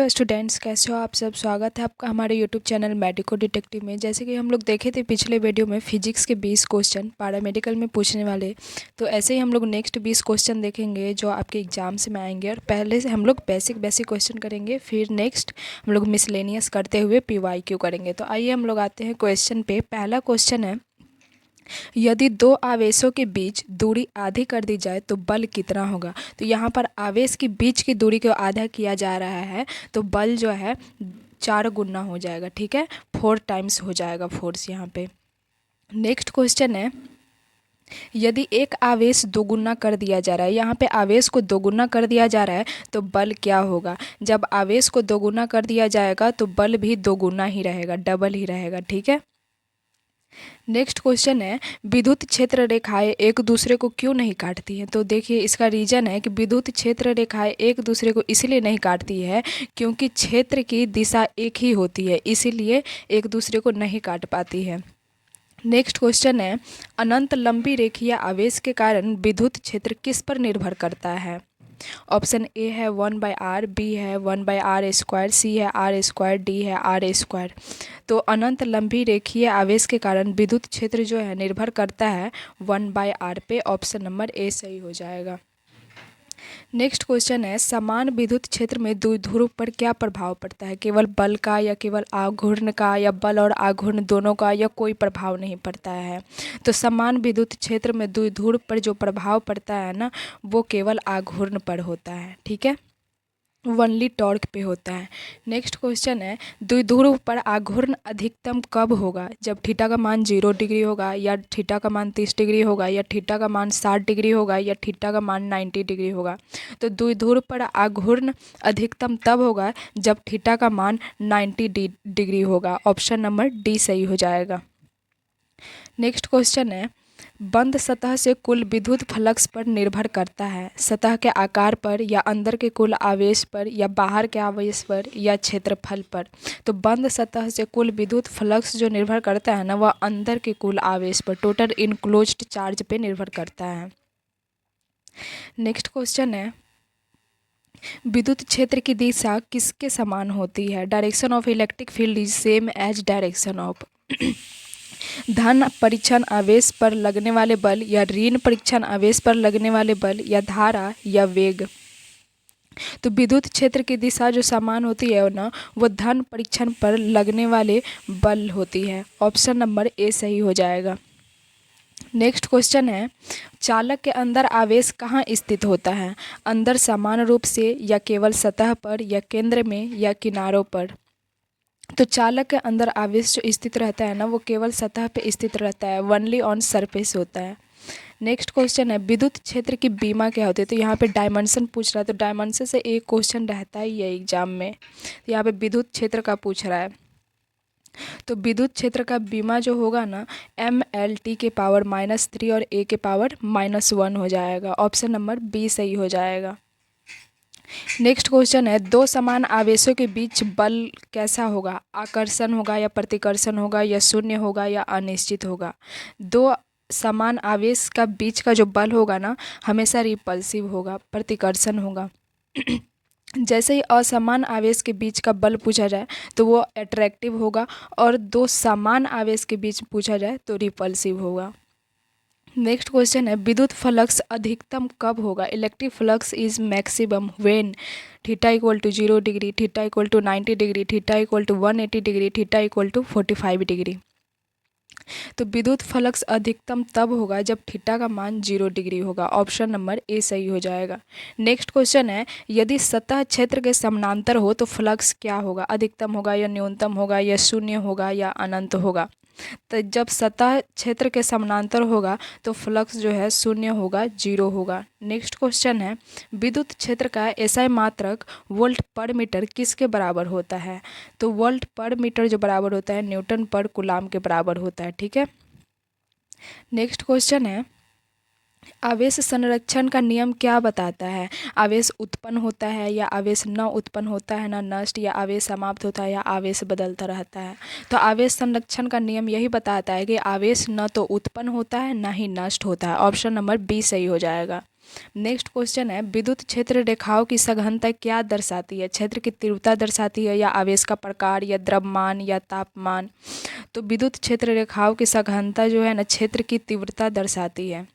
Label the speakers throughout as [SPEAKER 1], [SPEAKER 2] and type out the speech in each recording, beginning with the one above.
[SPEAKER 1] Hello students, कैसे हो आप सब। स्वागत है आपका हमारे यूट्यूब चैनल मेडिको डिटेक्टिव में। जैसे कि हम लोग देखे थे पिछले वीडियो में फिजिक्स के 20 क्वेश्चन पैरामेडिकल में पूछने वाले, तो ऐसे ही हम लोग नेक्स्ट 20 क्वेश्चन देखेंगे जो आपके एग्जाम्स में आएंगे। और पहले से हम लोग बेसिक क्वेश्चन करेंगे, फिर नेक्स्ट हम लोग मिसलेनियस करते हुए PYQ करेंगे। तो आइए हम लोग आते हैं क्वेश्चन पे। पहला क्वेश्चन है, यदि दो आवेशों के बीच दूरी आधी कर दी जाए तो बल कितना होगा। तो यहाँ पर आवेश के बीच की दूरी को आधा किया जा रहा है, तो बल जो है 4 गुना हो जाएगा। ठीक है, 4 टाइम्स हो जाएगा फोर्स यहाँ पे। नेक्स्ट क्वेश्चन है, यदि एक आवेश दोगुना कर दिया जा रहा है, यहाँ पे आवेश को दोगुना कर दिया जा रहा है तो बल क्या होगा। जब आवेश को दोगुना कर दिया जाएगा तो बल भी दोगुना ही रहेगा, डबल ही रहेगा। ठीक है। नेक्स्ट क्वेश्चन है, विद्युत क्षेत्र रेखाएं एक दूसरे को क्यों नहीं काटती हैं। तो देखिए, इसका रीज़न है कि विद्युत क्षेत्र रेखाएं एक दूसरे को इसलिए नहीं काटती है क्योंकि क्षेत्र की दिशा एक ही होती है, इसीलिए एक दूसरे को नहीं काट पाती है। नेक्स्ट क्वेश्चन है, अनंत लंबी रेखीय आवेश के कारण विद्युत क्षेत्र किस पर निर्भर करता है। ऑप्शन ए है 1/r, बी है 1/r², सी है r², डी है r²। तो अनंत लंबी रेखीय आवेश के कारण विद्युत क्षेत्र जो है निर्भर करता है 1/r पे। ऑप्शन नंबर ए सही हो जाएगा। नेक्स्ट क्वेश्चन है, समान विद्युत क्षेत्र में द्विध्रुव पर क्या प्रभाव पड़ता है। केवल बल का या केवल आघूर्ण का या बल और आघूर्ण दोनों का, या कोई प्रभाव नहीं पड़ता है। तो समान विद्युत क्षेत्र में द्विध्रुव पर जो प्रभाव पड़ता है ना, वो केवल आघूर्ण पर होता है। ठीक है, ओनली टॉर्क पे होता है। नेक्स्ट क्वेश्चन है, द्विध्रुव पर आघूर्ण अधिकतम कब होगा। जब थीटा का मान 0 डिग्री होगा, या थीटा का मान 30 डिग्री होगा, या थीटा का मान 60 डिग्री होगा, या थीटा का मान 90 डिग्री होगा। तो द्विध्रुव पर आघूर्ण अधिकतम तब होगा जब थीटा का मान 90 डिग्री होगा। ऑप्शन नंबर डी सही हो जाएगा। नेक्स्ट क्वेश्चन है, बंद सतह से कुल विद्युत फ्लक्स पर निर्भर करता है। सतह के आकार पर, या अंदर के कुल आवेश पर, या बाहर के आवेश पर, या क्षेत्रफल पर। तो बंद सतह से कुल विद्युत फ्लक्स जो निर्भर करता है ना, वह अंदर के कुल आवेश पर, टोटल इनक्लोज्ड चार्ज पे निर्भर करता है। नेक्स्ट क्वेश्चन है, विद्युत क्षेत्र की दिशा किसके समान होती है। Direction of electric field is same as direction of धन परीक्षण आवेश पर लगने वाले बल, या ऋण परीक्षण आवेश पर लगने वाले बल, या धारा, या वेग। तो विद्युत क्षेत्र की दिशा जो समान होती है ना, वो धन परीक्षण पर लगने वाले बल होती है। ऑप्शन नंबर ए सही हो जाएगा। नेक्स्ट क्वेश्चन है, चालक के अंदर आवेश कहाँ स्थित होता है। अंदर समान रूप से, या केवल सतह पर, या केंद्र में, या किनारों पर। तो चालक के अंदर आवेश जो स्थित रहता है ना, वो केवल सतह पे स्थित रहता है, ओनली ऑन सरफेस होता है। नेक्स्ट क्वेश्चन है, विद्युत क्षेत्र की बीमा क्या होती है। तो यहाँ पे डायमेंशन पूछ रहा है, तो डायमेंशन से एक क्वेश्चन रहता ही है एग्जाम में। तो यहाँ पे विद्युत क्षेत्र का पूछ रहा है, तो विद्युत क्षेत्र का बीमा जो होगा ना, MLT के पावर -3 और A के पावर -1 हो जाएगा। ऑप्शन नंबर बी सही हो जाएगा। नेक्स्ट क्वेश्चन है, दो समान आवेशों के बीच बल कैसा होगा। आकर्षण होगा, या प्रतिकर्षण होगा, या शून्य होगा, या अनिश्चित होगा। दो समान आवेश का बीच का जो बल होगा ना, हमेशा रिपल्सिव होगा, प्रतिकर्षण होगा। जैसे ही असमान आवेश के बीच का बल पूछा जाए तो वो अट्रैक्टिव होगा, और दो समान आवेश के बीच पूछा जाए तो रिपल्सिव होगा। नेक्स्ट क्वेश्चन है, विद्युत फ्लक्स अधिकतम कब होगा। Electric flux is maximum when theta equal to 0 degree, theta equal to 90 degree, theta equal to 180 degree, theta equal to 45 degree. तो विद्युत फ्लक्स अधिकतम तब होगा जब थीटा का मान 0 डिग्री होगा। ऑप्शन नंबर ए सही हो जाएगा। नेक्स्ट क्वेश्चन है, यदि सतह क्षेत्र के समानांतर हो तो फ्लक्स क्या होगा। अधिकतम होगा, या न्यूनतम होगा, या शून्य होगा, या अनंत होगा। तो जब सतह क्षेत्र के समानांतर होगा तो फ्लक्स जो है शून्य होगा, 0 होगा। नेक्स्ट क्वेश्चन है, विद्युत क्षेत्र का एसआई मात्रक वोल्ट पर मीटर किसके बराबर होता है। तो वोल्ट पर मीटर जो बराबर होता है न्यूटन पर कूलाम के बराबर होता है। ठीक है। नेक्स्ट क्वेश्चन है, आवेश संरक्षण का नियम क्या बताता है। आवेश उत्पन्न होता है, या आवेश न उत्पन्न होता है, ना नष्ट, या आवेश समाप्त होता है, या आवेश बदलता रहता है। तो आवेश संरक्षण का नियम यही बताता है कि आवेश न तो उत्पन्न होता है, ना ही नष्ट होता है। ऑप्शन नंबर बी सही हो जाएगा। नेक्स्ट क्वेश्चन है विद्युत क्षेत्र रेखाओं की सघनता क्या दर्शाती है? क्षेत्र की तीव्रता दर्शाती है, या आवेश का प्रकार, या द्रव्यमान, या तापमान? तो विद्युत क्षेत्र रेखाओं की सघनता जो है ना क्षेत्र की तीव्रता दर्शाती है।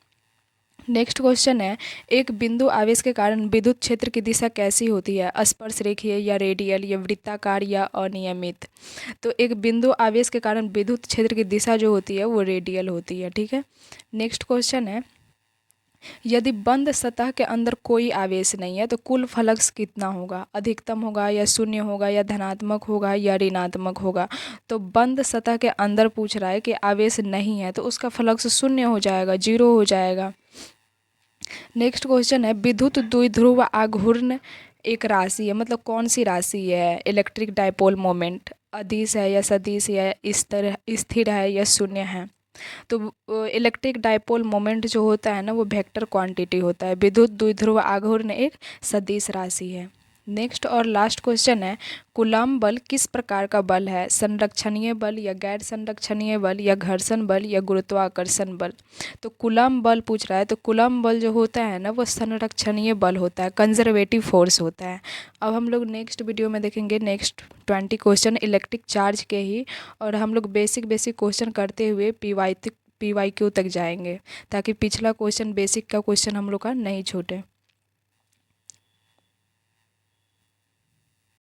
[SPEAKER 1] नेक्स्ट क्वेश्चन है एक बिंदु आवेश के कारण विद्युत क्षेत्र की दिशा कैसी होती है? स्पर्श रेखीय, या रेडियल, या वृत्ताकार, या अनियमित? तो एक बिंदु आवेश के कारण विद्युत क्षेत्र की दिशा जो होती है वो रेडियल होती है। ठीक है। नेक्स्ट क्वेश्चन है यदि बंद सतह के अंदर कोई आवेश नहीं है तो कुल फ्लक्स कितना होगा? अधिकतम होगा, या शून्य होगा, या धनात्मक होगा, या ऋणात्मक होगा? तो बंद सतह के अंदर पूछ रहा है कि आवेश नहीं है तो उसका फ्लक्स शून्य हो जाएगा, 0 हो जाएगा। नेक्स्ट क्वेश्चन है विद्युत द्विध्रुव आघूर्ण एक राशि है, मतलब कौन सी राशि है? इलेक्ट्रिक डाइपोल मोमेंट अदिश है, या सदिश, या स्थिर है, या शून्य है? तो इलेक्ट्रिक डाइपोल मोमेंट जो होता है ना वो वेक्टर क्वांटिटी होता है। विद्युत द्विध्रुव आघूर्ण एक सदिश राशि है। नेक्स्ट और लास्ट क्वेश्चन है कूलम्ब बल किस प्रकार का बल है? संरक्षणीय बल, या गैर संरक्षणीय बल, या घर्षण बल, या गुरुत्वाकर्षण बल? तो कूलम्ब बल पूछ रहा है तो कूलम्ब बल जो होता है ना वो संरक्षणीय बल होता है, कंजर्वेटिव फोर्स होता है। अब हम लोग नेक्स्ट वीडियो में देखेंगे नेक्स्ट 20 क्वेश्चन इलेक्ट्रिक चार्ज के ही, और हम लोग बेसिक क्वेश्चन करते हुए PYQ तक जाएंगे ताकि पिछला क्वेश्चन बेसिक का क्वेश्चन हम लोग का नहीं छूटे।